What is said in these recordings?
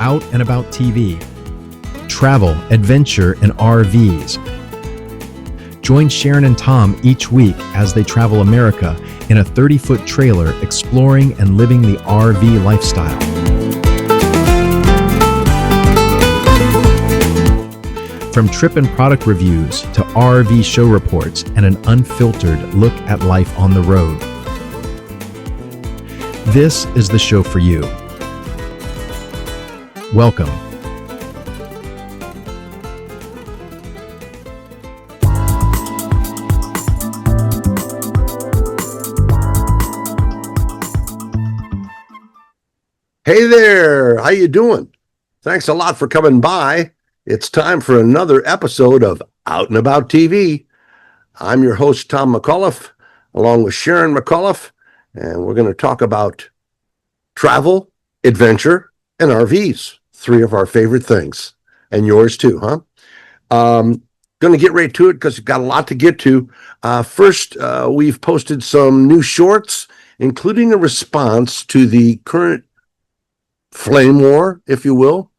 Out and About TV. Travel, adventure, and RVs. Join Sharon and Tom each week as they travel America in a 30-foot trailer exploring and living the RV lifestyle. From trip and product reviews to RV show reports and an unfiltered look at life on the road. This is the show for you. Welcome. Hey there, how you doing? Thanks a lot for coming by. It's time for another episode of Out and About TV. I'm your host, Tom McAuliffe, along with Sharon McAuliffe, and we're going to talk about travel, adventure, and RVs. Three of our favorite things, and yours too, huh? Going to get right to it because we've got a lot to get to. First, we've posted some new shorts, including a response to the current flame war, if you will,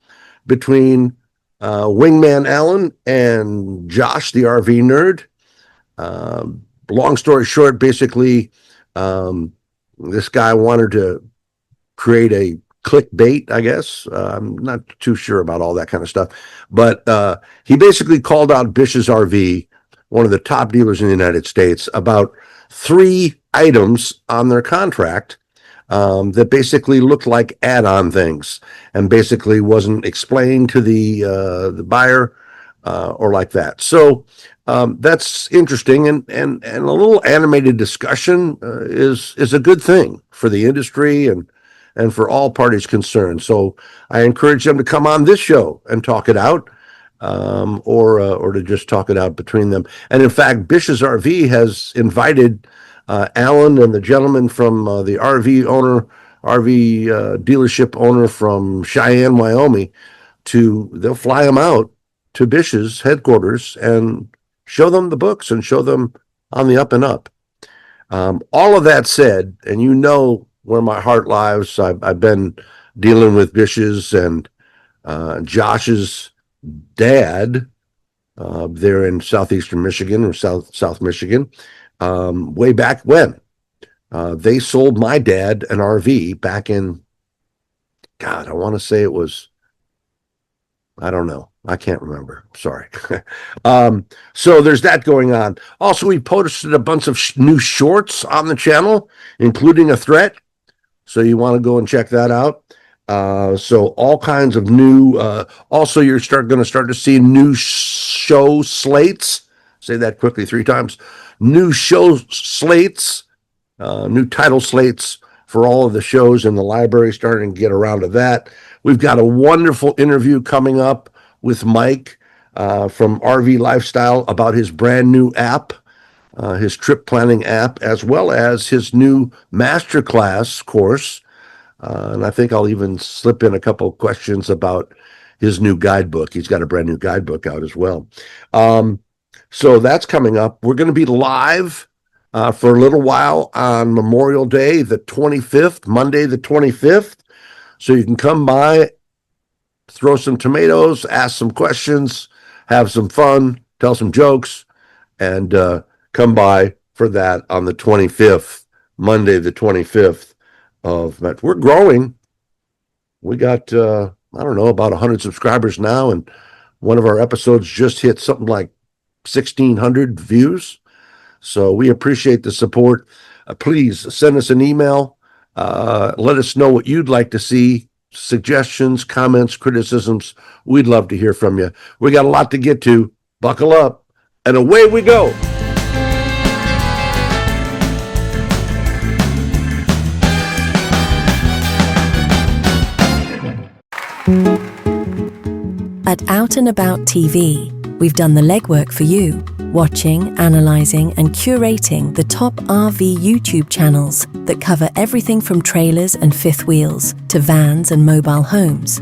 between Wingman Alan and Josh, the RV nerd. Long story short, basically, this guy wanted to create a clickbait, I guess. I'm not too sure about all that kind of stuff. But he basically called out Bish's RV, one of the top dealers in the United States, about 3 items on their contract that basically looked like add-on things and basically wasn't explained to the buyer or like that. So that's interesting, and a little animated discussion is a good thing for the industry and for all parties concerned. So I encourage them to come on this show and talk it out, or to just talk it out between them. And in fact, Bish's RV has invited Alan and the gentleman from the RV dealership owner from Cheyenne, Wyoming, they'll fly him out to Bish's headquarters and show them the books and show them on the up and up. All of that said, and you know where my heart lies, I've been dealing with Bish's and Josh's dad there in southeastern Michigan or South Michigan. Way back when they sold my dad an RV back in, God, I want to say it was, I don't know. I can't remember. Sorry. So there's that going on. Also, we posted a bunch of new shorts on the channel, including a threat. So you want to go and check that out. So all kinds of new, also you're going to start to see new show slates. Say that quickly 3 times. New show slates, new title slates for all of the shows in the library, starting to get around to that. We've got a wonderful interview coming up with Mike from RV Lifestyle about his brand new app, his trip planning app, as well as his new masterclass course. And I think I'll even slip in a couple of questions about his new guidebook. He's got a brand new guidebook out as well. So that's coming up. We're going to be live for a little while on Memorial Day, the 25th, Monday, the 25th. So you can come by, throw some tomatoes, ask some questions, have some fun, tell some jokes, and come by for that on the 25th, Monday, the 25th of March. We're growing. We got, I don't know, about 100 subscribers now, and one of our episodes just hit something like 1,600 views. So we appreciate the support. Please send us an email. Let us know what you'd like to see, suggestions, comments, criticisms. We'd love to hear from you. We got a lot to get to. Buckle up, and away we go. At Out and About TV, we've done the legwork for you, watching, analysing and curating the top RV YouTube channels that cover everything from trailers and fifth wheels to vans and mobile homes.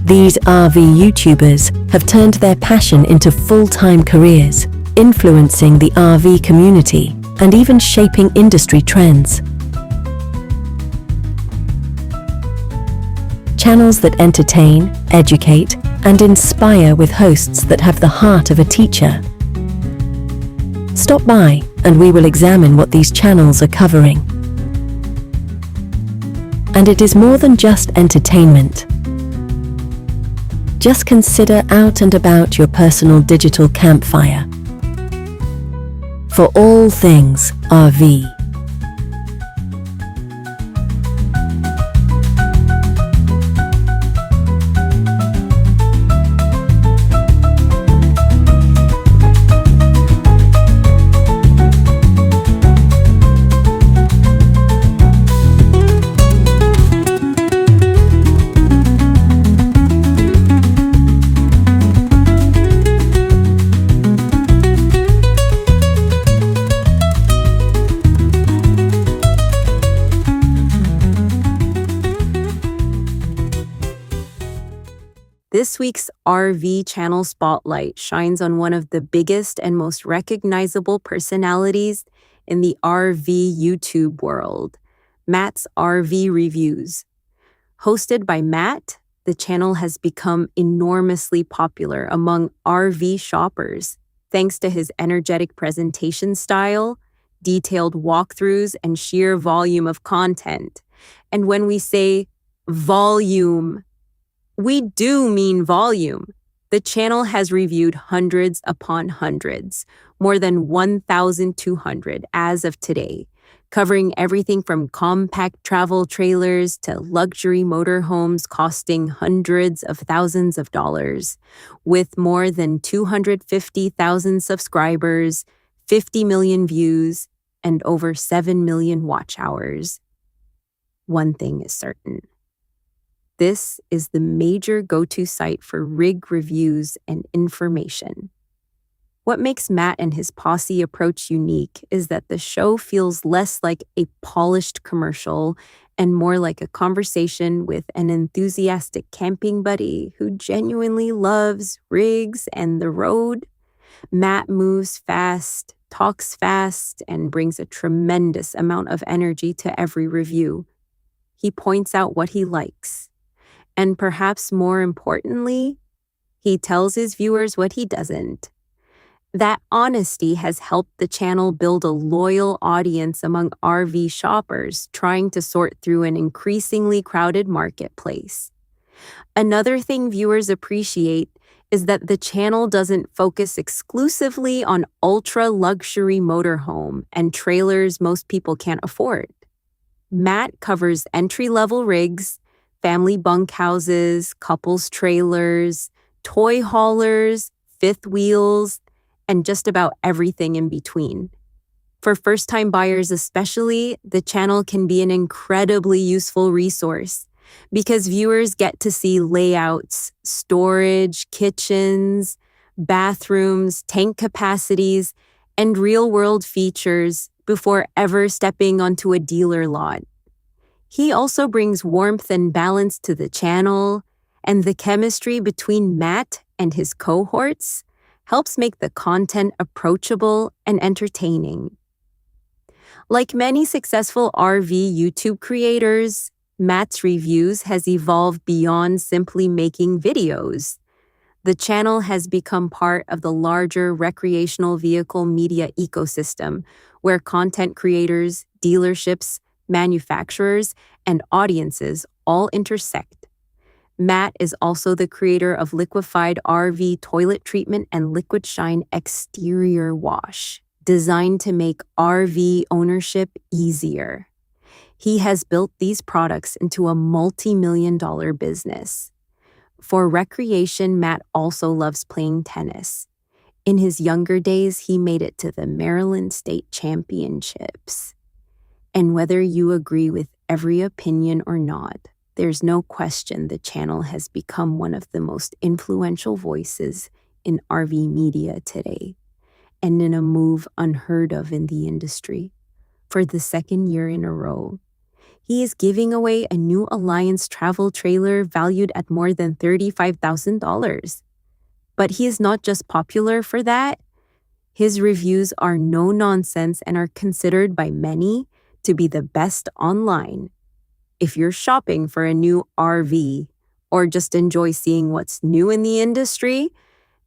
These RV YouTubers have turned their passion into full-time careers, influencing the RV community and even shaping industry trends. Channels that entertain, educate, and inspire with hosts that have the heart of a teacher. Stop by and we will examine what these channels are covering. And it is more than just entertainment. Just consider out and about your personal digital campfire. For all things RV. This week's RV channel spotlight shines on one of the biggest and most recognizable personalities in the RV YouTube world, Matt's RV Reviews. Hosted by Matt, the channel has become enormously popular among RV shoppers thanks to his energetic presentation style, detailed walkthroughs, and sheer volume of content. And when we say volume, we do mean volume. The channel has reviewed hundreds upon hundreds, more than 1,200 as of today, covering everything from compact travel trailers to luxury motorhomes costing hundreds of thousands of dollars. With more than 250,000 subscribers, 50 million views, and over 7 million watch hours. One thing is certain. This is the major go-to site for rig reviews and information. What makes Matt and his posse approach unique is that the show feels less like a polished commercial and more like a conversation with an enthusiastic camping buddy who genuinely loves rigs and the road. Matt moves fast, talks fast, and brings a tremendous amount of energy to every review. He points out what he likes. And perhaps more importantly, he tells his viewers what he doesn't. That honesty has helped the channel build a loyal audience among RV shoppers trying to sort through an increasingly crowded marketplace. Another thing viewers appreciate is that the channel doesn't focus exclusively on ultra-luxury motorhome and trailers most people can't afford. Matt covers entry-level rigs, family bunkhouses, couples trailers, toy haulers, fifth wheels, and just about everything in between. For first-time buyers especially, the channel can be an incredibly useful resource because viewers get to see layouts, storage, kitchens, bathrooms, tank capacities, and real-world features before ever stepping onto a dealer lot. He also brings warmth and balance to the channel, and the chemistry between Matt and his cohorts helps make the content approachable and entertaining. Like many successful RV YouTube creators, Matt's Reviews has evolved beyond simply making videos. The channel has become part of the larger recreational vehicle media ecosystem, where content creators, dealerships, manufacturers, and audiences all intersect. Matt is also the creator of liquefied RV toilet treatment and liquid shine exterior wash, designed to make RV ownership easier. He has built these products into a multi-million-dollar business. For recreation, Matt also loves playing tennis. In his younger days, he made it to the Maryland State Championships. And whether you agree with every opinion or not, there's no question the channel has become one of the most influential voices in RV media today, and in a move unheard of in the industry. For the second year in a row, he is giving away a new Alliance travel trailer valued at more than $35,000. But he is not just popular for that. His reviews are no nonsense and are considered by many to be the best online. If you're shopping for a new RV, or just enjoy seeing what's new in the industry?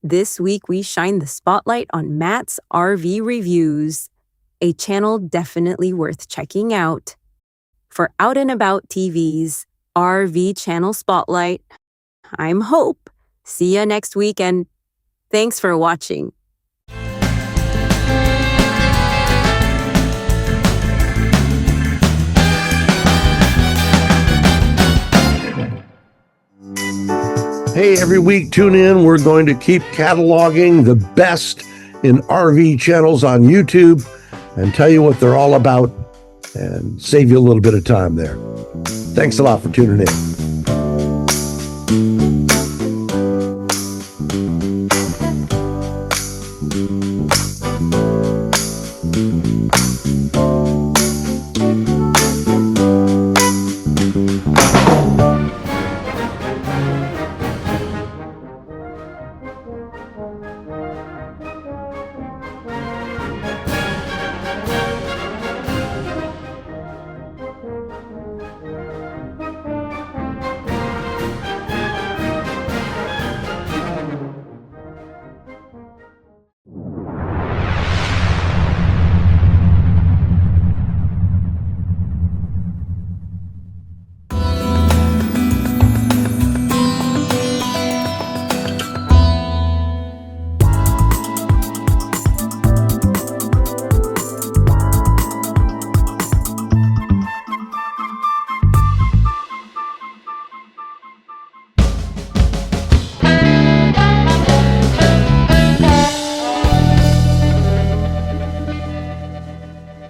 This week, we shine the spotlight on Matt's RV Reviews, a channel definitely worth checking out. For Out and About TV's RV Channel Spotlight, I'm Hope. See ya next week, and thanks for watching. Hey, every week, tune in. We're going to keep cataloging the best in RV channels on YouTube and tell you what they're all about and save you a little bit of time there. Thanks a lot for tuning in.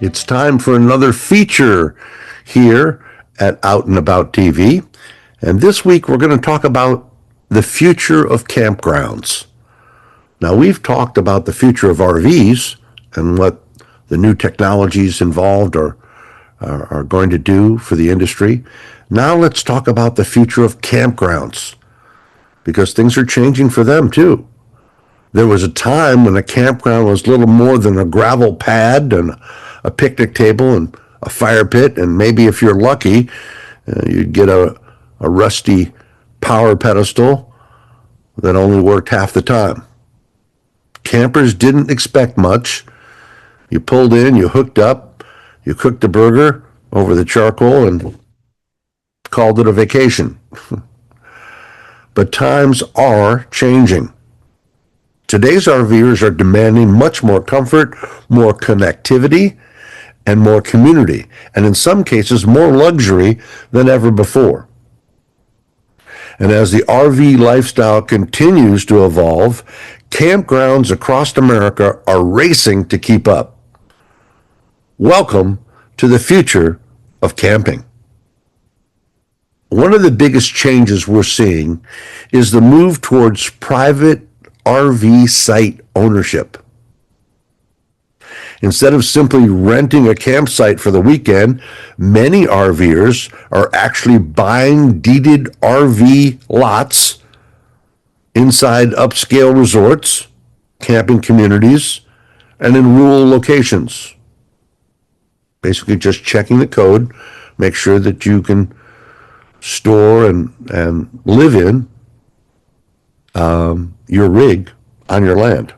It's time for another feature here at Out and About TV. And this week we're going to talk about the future of campgrounds. Now, we've talked about the future of RVs and what the new technologies involved are going to do for the industry. Now let's talk about the future of campgrounds, because things are changing for them too. There was a time when a campground was little more than a gravel pad and a picnic table and a fire pit, and maybe if you're lucky, you'd get a rusty power pedestal that only worked half the time. Campers didn't expect much. You pulled in, you hooked up, you cooked a burger over the charcoal and called it a vacation. But times are changing. Today's RVers are demanding much more comfort, more connectivity, and more community, and in some cases more luxury than ever before. And as the RV lifestyle continues to evolve, campgrounds across America are racing to keep up. Welcome to the future of camping. One of the biggest changes we're seeing is the move towards private RV site ownership. Instead of simply renting a campsite for the weekend, many RVers are actually buying deeded RV lots inside upscale resorts, camping communities, and in rural locations. Basically just checking the code, make sure that you can store and live in your rig on your land.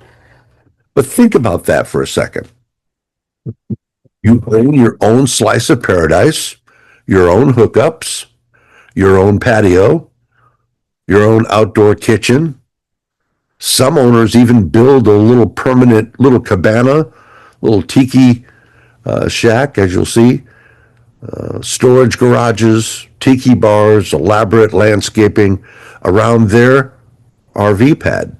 But think about that for a second. You own your own slice of paradise, your own hookups, your own patio, your own outdoor kitchen. Some owners even build a little permanent little cabana, little tiki shack, as you'll see, storage garages, tiki bars, elaborate landscaping around their RV pad.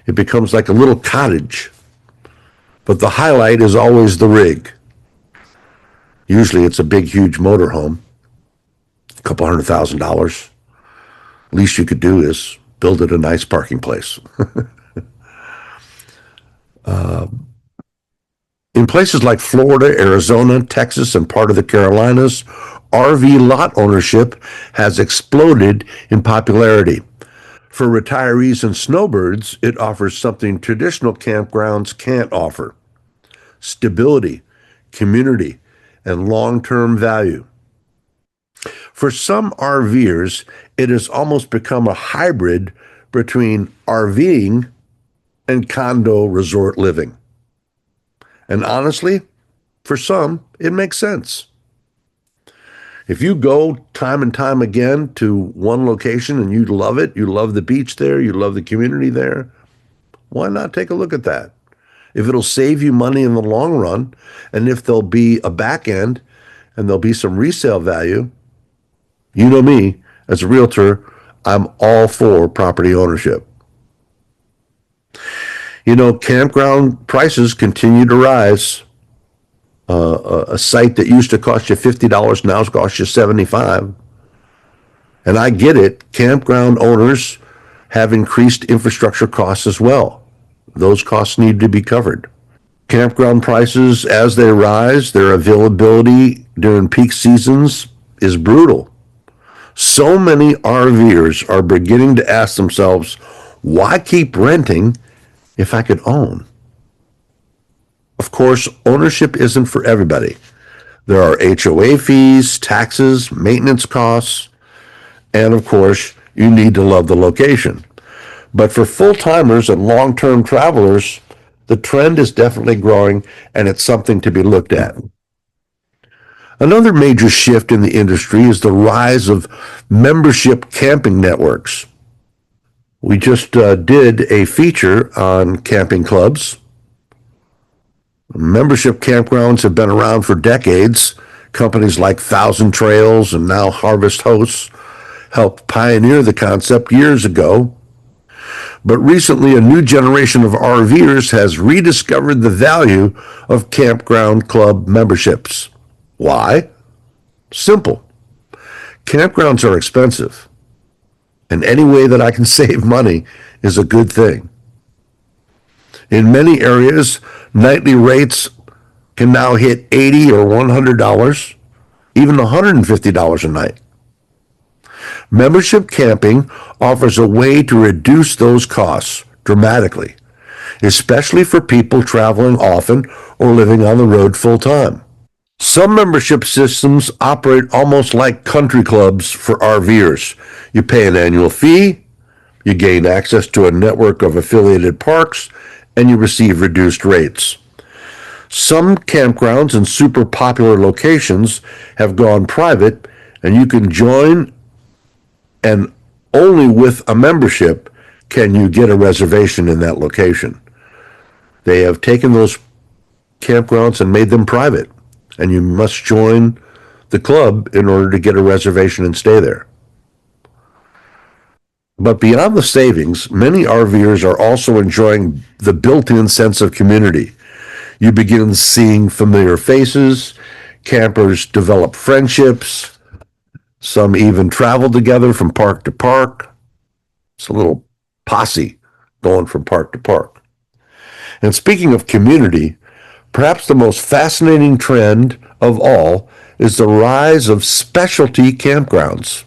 It becomes like a little cottage, but the highlight is always the rig. Usually it's a big, huge motorhome, a couple $100,000. Least you could do is build it a nice parking place. In places like Florida, Arizona, Texas, and part of the Carolinas, RV lot ownership has exploded in popularity. For retirees and snowbirds, it offers something traditional campgrounds can't offer: stability, community, and long-term value. For some RVers, it has almost become a hybrid between RVing and condo resort living. And honestly, for some, it makes sense. If you go time and time again to one location and you love it, you love the beach there, you love the community there, why not take a look at that? If it'll save you money in the long run, and if there'll be a back end and there'll be some resale value, you know me, as a realtor, I'm all for property ownership. You know, campground prices continue to rise. A site that used to cost you $50 now costs you $75. And I get it. Campground owners have increased infrastructure costs as well. Those costs need to be covered. Campground prices, as they rise, their availability during peak seasons is brutal. So many RVers are beginning to ask themselves, why keep renting if I could own? Of course, ownership isn't for everybody. There are HOA fees, taxes, maintenance costs, and of course, you need to love the location. But for full-timers and long-term travelers, the trend is definitely growing, and it's something to be looked at. Another major shift in the industry is the rise of membership camping networks. We just did a feature on camping clubs. Membership campgrounds have been around for decades. Companies like Thousand Trails and now Harvest Hosts helped pioneer the concept years ago. But recently, a new generation of RVers has rediscovered the value of campground club memberships. Why? Simple. Campgrounds are expensive, and any way that I can save money is a good thing. In many areas, nightly rates can now hit $80 or $100, even $150 a night. Membership camping offers a way to reduce those costs dramatically, especially for people traveling often or living on the road full time. Some membership systems operate almost like country clubs for RVers. You pay an annual fee, you gain access to a network of affiliated parks, and you receive reduced rates. Some campgrounds in super popular locations have gone private, and you can join, and only with a membership can you get a reservation in that location. They have taken those campgrounds and made them private, and you must join the club in order to get a reservation and stay there. But beyond the savings, many RVers are also enjoying the built-in sense of community. You begin seeing familiar faces, campers develop friendships, some even travel together from park to park. It's a little posse going from park to park. And speaking of community, perhaps the most fascinating trend of all is the rise of specialty campgrounds.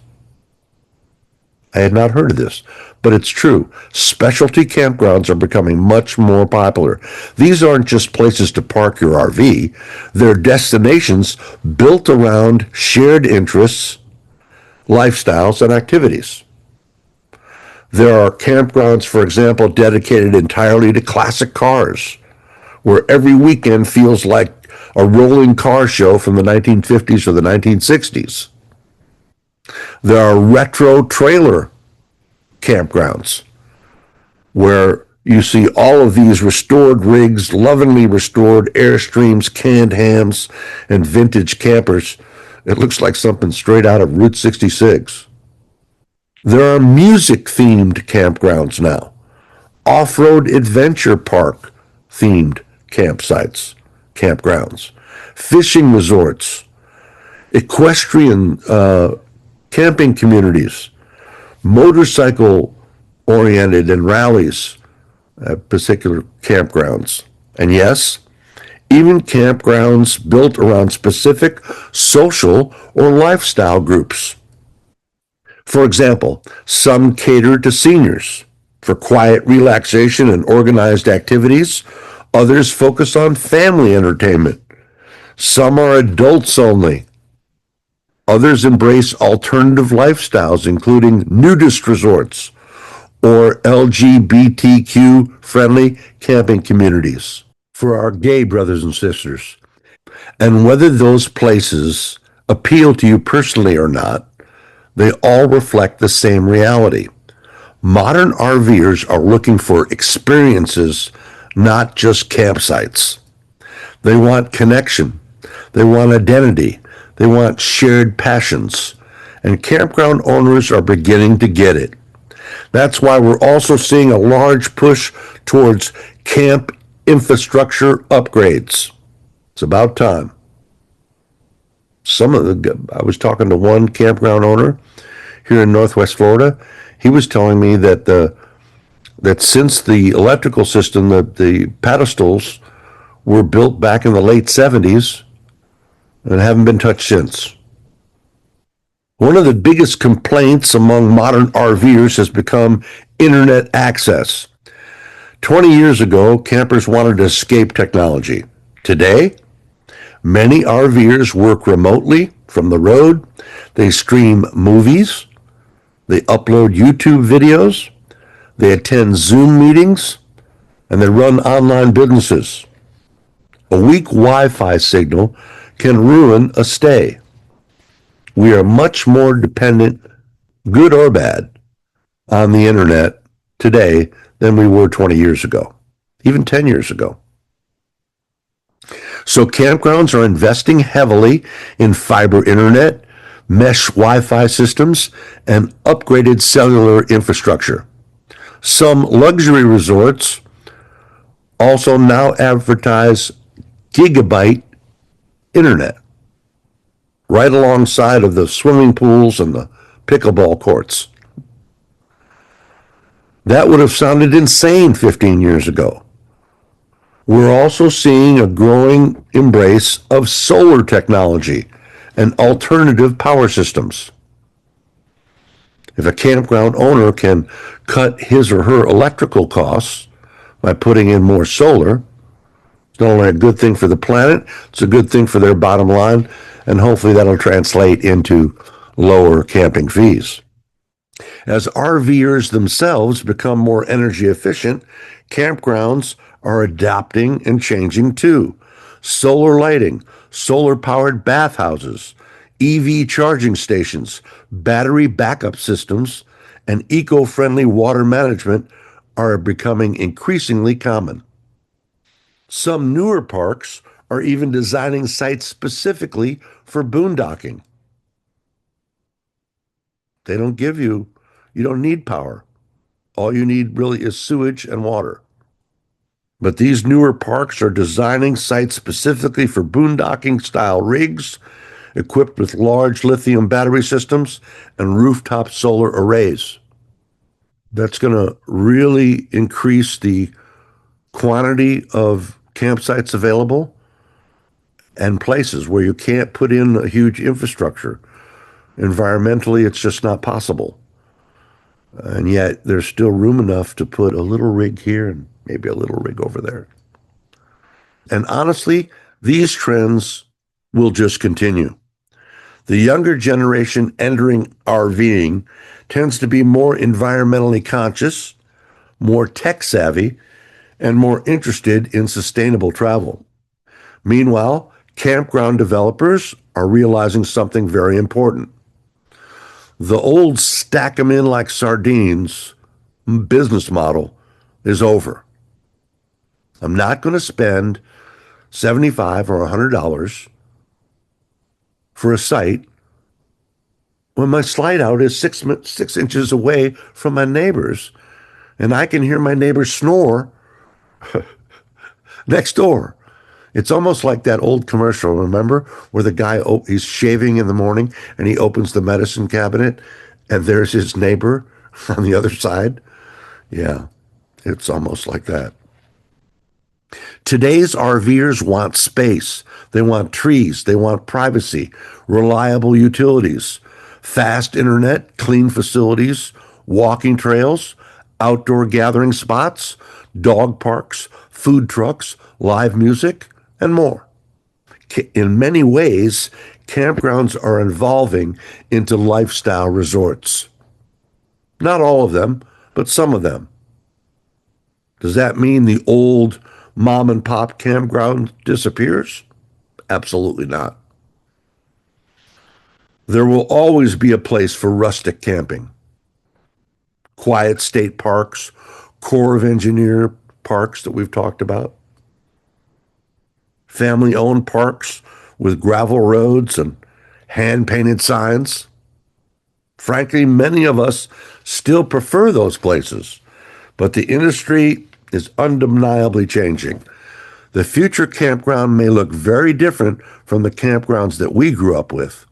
I had not heard of this, but it's true. Specialty campgrounds are becoming much more popular. These aren't just places to park your RV. They're destinations built around shared interests, lifestyles, and activities. There are campgrounds, for example, dedicated entirely to classic cars, where every weekend feels like a rolling car show from the 1950s or the 1960s. There are retro trailer campgrounds where you see all of these restored rigs, lovingly restored Airstreams, canned hams, and vintage campers. It looks like something straight out of Route 66. There are music-themed campgrounds now, off-road adventure park-themed campgrounds, fishing resorts, equestrian camping communities, motorcycle-oriented and rallies at particular campgrounds. And yes, even campgrounds built around specific social or lifestyle groups. For example, some cater to seniors for quiet relaxation and organized activities. Others focus on family entertainment. Some are adults only. Others embrace alternative lifestyles, including nudist resorts or LGBTQ friendly camping communities for our gay brothers and sisters. And whether those places appeal to you personally or not, they all reflect the same reality. Modern RVers are looking for experiences, not just campsites. They want connection. They want identity. They want shared passions. And campground owners are beginning to get it. That's why we're also seeing a large push towards camp infrastructure upgrades. It's about time. I was talking to one campground owner here in Northwest Florida. He was telling me that since the electrical system, the pedestals were built back in the late 70s and haven't been touched since. One of the biggest complaints among modern RVers has become internet access. 20 years ago, campers wanted to escape technology. Today, many RVers work remotely from the road. They stream movies. They upload YouTube videos. They attend Zoom meetings. And they run online businesses. A weak Wi-Fi signal can ruin a stay. We are much more dependent, good or bad, on the internet today than we were 20 years ago, even 10 years ago. So campgrounds are investing heavily in fiber internet, mesh Wi-Fi systems, and upgraded cellular infrastructure. Some luxury resorts also now advertise gigabyte internet right alongside of the swimming pools and the pickleball courts. That would have sounded insane 15 years ago. We're also seeing a growing embrace of solar technology and alternative power systems. If a campground owner can cut his or her electrical costs by putting in more solar, it's not only a good thing for the planet, it's a good thing for their bottom line, and hopefully that'll translate into lower camping fees. As RVers themselves become more energy efficient, campgrounds are adapting and changing too. Solar lighting, solar-powered bathhouses, EV charging stations, battery backup systems, and eco-friendly water management are becoming increasingly common. Some newer parks are even designing sites specifically for boondocking. You don't need power. All you need really is sewage and water. But these newer parks are designing sites specifically for boondocking style rigs, equipped with large lithium battery systems and rooftop solar arrays. That's going to really increase the quantity of campsites available and places where you can't put in a huge infrastructure. Environmentally, it's just not possible. And yet there's still room enough to put a little rig here and maybe a little rig over there. And honestly, these trends will just continue. The younger generation entering RVing tends to be more environmentally conscious, more tech savvy, and more interested in sustainable travel. Meanwhile, campground developers are realizing something very important. The old stack them in like sardines business model is over. I'm not going to spend $75 or $100 for a site when my slide out is 6 inches away from my neighbors and I can hear my neighbors snore next door. It's almost like that old commercial, remember, where the guy, he's shaving in the morning and he opens the medicine cabinet and there's his neighbor on the other side. Yeah, it's almost like that. Today's RVers want space. They want trees. They want privacy, reliable utilities, fast internet, clean facilities, walking trails, outdoor gathering spots, dog parks, food trucks, live music, and more. In many ways, campgrounds are evolving into lifestyle resorts. Not all of them, but some of them. Does that mean the old mom and pop campground disappears? Absolutely not. There will always be a place for rustic camping. Quiet state parks, Corps of Engineer parks that we've talked about, family-owned parks with gravel roads and hand-painted signs. Frankly, many of us still prefer those places, but the industry is undeniably changing. The future campground may look very different from the campgrounds that we grew up with.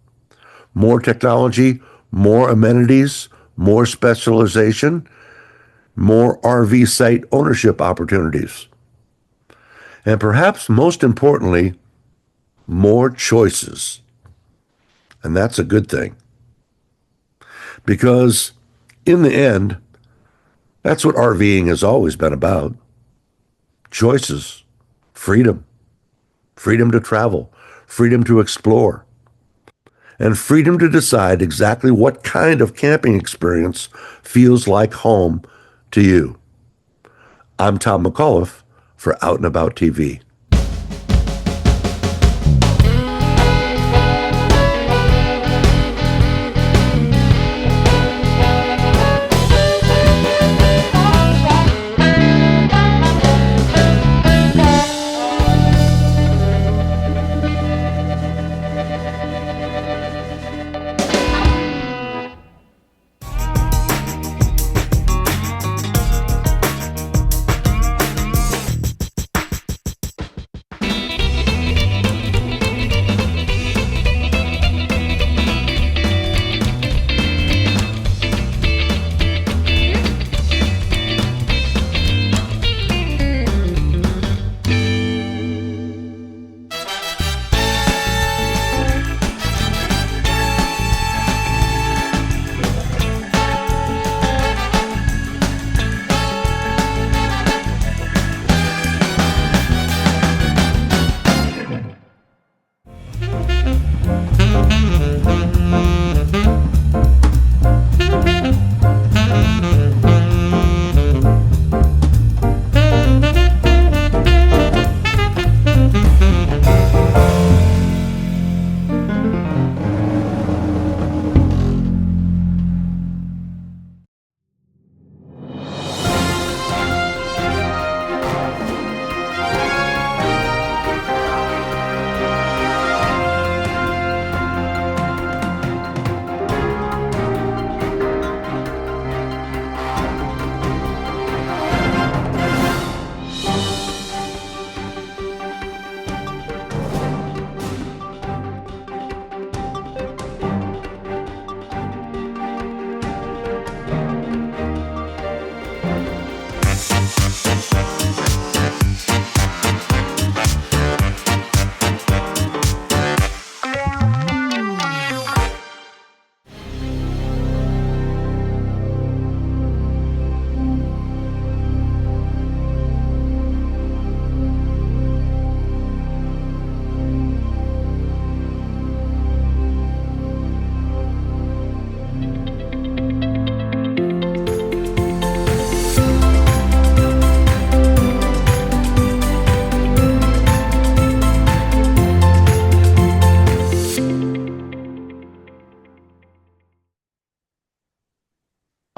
More technology, more amenities, more specialization, more RV site ownership opportunities. And perhaps most importantly, more choices. And that's a good thing. Because in the end, that's what RVing has always been about. Choices, freedom, freedom to travel, freedom to explore, and freedom to decide exactly what kind of camping experience feels like home to you. I'm Tom McAuliffe for Out and About TV.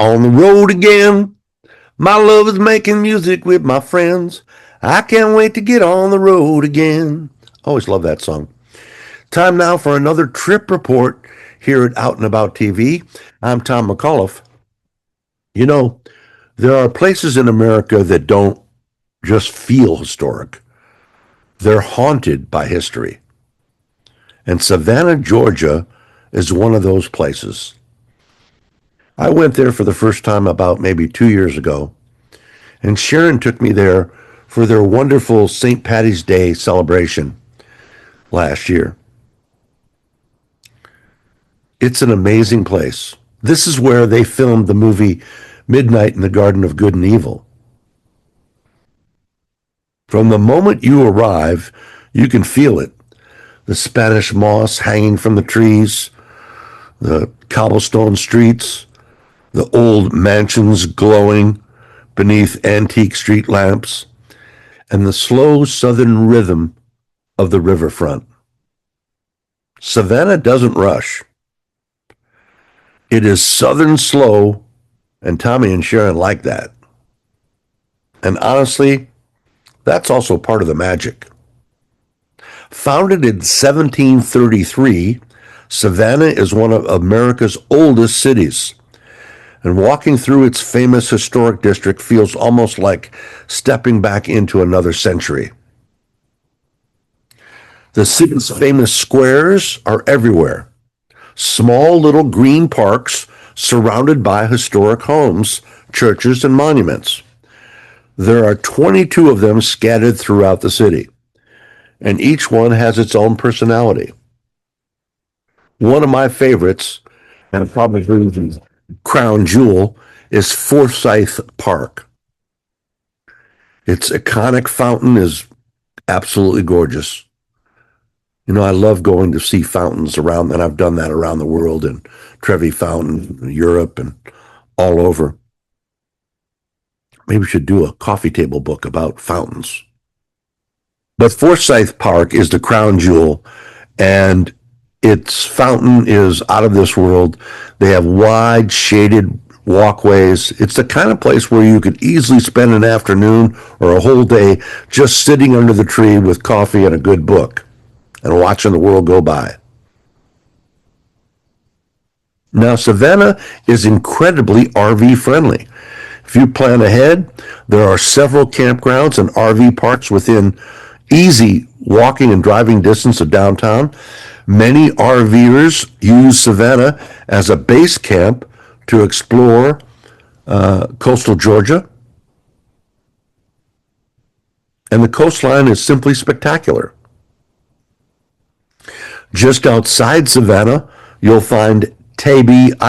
On the road again, my love is making music with my friends. I can't wait to get on the road again. Always love that song. Time now for another trip report here at Out and About TV. I'm Tom McAuliffe. You know, there are places in America that don't just feel historic. They're haunted by history. And Savannah, Georgia is one of those places. I went there for the first time about maybe 2 years ago, and Sharon took me there for their wonderful St. Paddy's Day celebration last year. It's an amazing place. This is where they filmed the movie Midnight in the Garden of Good and Evil. From the moment you arrive, you can feel it. the Spanish moss hanging from the trees, the cobblestone streets, the old mansions glowing beneath antique street lamps, and the slow southern rhythm of the riverfront. Savannah doesn't rush. It is southern slow, and Tommy and Sharon like that. And honestly, that's also part of the magic. Founded in 1733, Savannah is one of America's oldest cities. And walking through its famous historic district feels almost like stepping back into another century. The city's famous squares are everywhere. Small little green parks surrounded by historic homes, churches, and monuments. There are 22 of them scattered throughout the city, and each one has its own personality. One of my favorites, and probably the crown jewel, is Forsyth Park. Its iconic fountain is absolutely gorgeous. You know, I love going to see fountains around, and I've done that around the world, in Trevi Fountain, in Europe, and all over. Maybe we should do a coffee table book about fountains. But Forsyth Park is the crown jewel, and its fountain is out of this world. They have wide, shaded walkways. It's the kind of place where you could easily spend an afternoon or a whole day just sitting under the tree with coffee and a good book and watching the world go by. Now, Savannah is incredibly RV friendly. If you plan ahead, there are several campgrounds and RV parks within easy walking and driving distance of downtown. Many RVers use Savannah as a base camp to explore coastal Georgia. And the coastline is simply spectacular. Just outside Savannah, you'll find Tybee